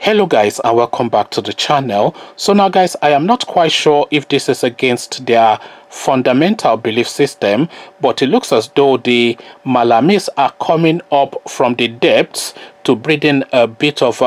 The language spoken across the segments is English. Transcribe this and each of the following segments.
Hello guys, and welcome back to the channel. So now guys, I am not quite sure if this is against their fundamental belief system, but it looks as though the Malamis are coming up from the depths to breathe in a bit of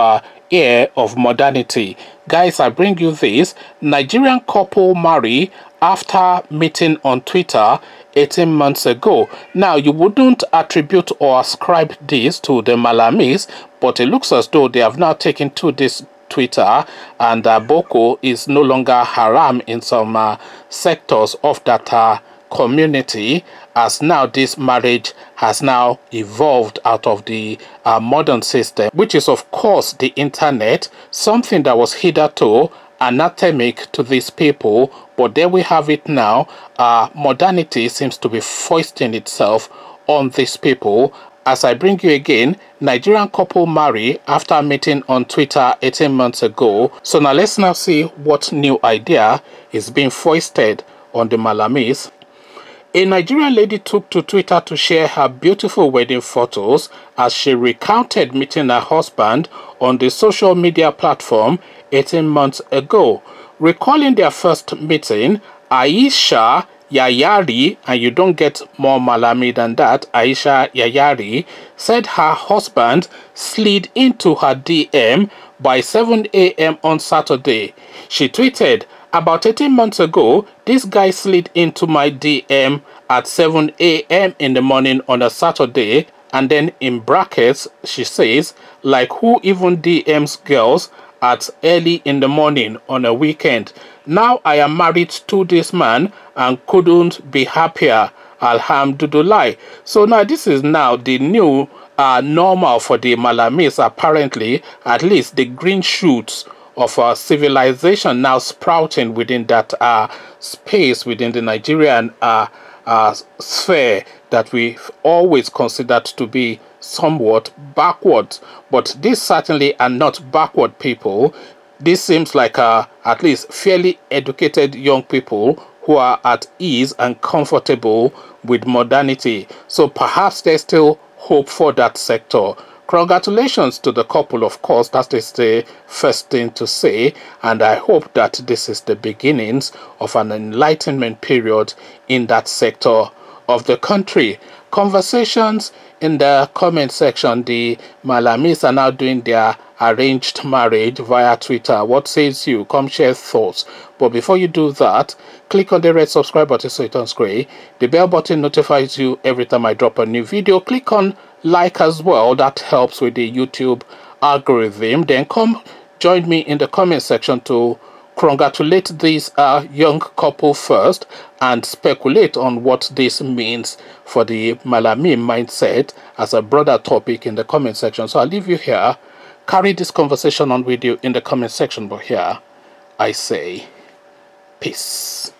air of modernity. Guys, I bring you this. Nigerian couple marry after meeting on Twitter 18 months ago. Now, you wouldn't attribute or ascribe this to the Malamis, but it looks as though they have now taken to this Twitter, and Boko is no longer haram in some sectors of that community, as now this marriage has now evolved out of the modern system, which is of course the internet, something that was hitherto anathemic to these people. But there we have it now. Modernity seems to be foisting itself on these people. As I bring you again, Nigerian couple marry after meeting on Twitter 18 months ago. So now let's now see what new idea is being foisted on the Malamis. A Nigerian lady took to Twitter to share her beautiful wedding photos as she recounted meeting her husband on the social media platform 18 months ago. Recalling their first meeting, Aisha Yayari, and you don't get more Malami than that, Aisha Yayari, said her husband slid into her DM by 7 a.m. on Saturday. She tweeted, "About 18 months ago, this guy slid into my DM at 7 a.m. in the morning on a Saturday," and then in brackets, she says, "Like who even DMs girls at early in the morning on a weekend? Now I am married to this man and couldn't be happier. Alhamdulillah." So now this is now the new normal for the Malamis, apparently. At least the green shoots of civilization now sprouting within that space within the Nigerian sphere that we've always considered to be somewhat backward. But these certainly are not backward people. This seems like at least fairly educated young people who are at ease and comfortable with modernity. So perhaps there's still hope for that sector. Congratulations to the couple, of course. That is the first thing to say, and I hope that this is the beginnings of an enlightenment period in that sector of the country. Conversations in the comment section. The Malamis are now doing their arranged marriage via Twitter. What says you? Come share thoughts. But before you do that, click on the red subscribe button so it turns gray. The bell button notifies you every time I drop a new video. Click on like as well. That helps with the YouTube algorithm. Then come join me in the comment section to congratulate this young couple first and speculate on what this means for the Malami mindset as a broader topic in the comment section. So I'll leave you here. Carry this conversation on with you in the comment section, but here I say peace.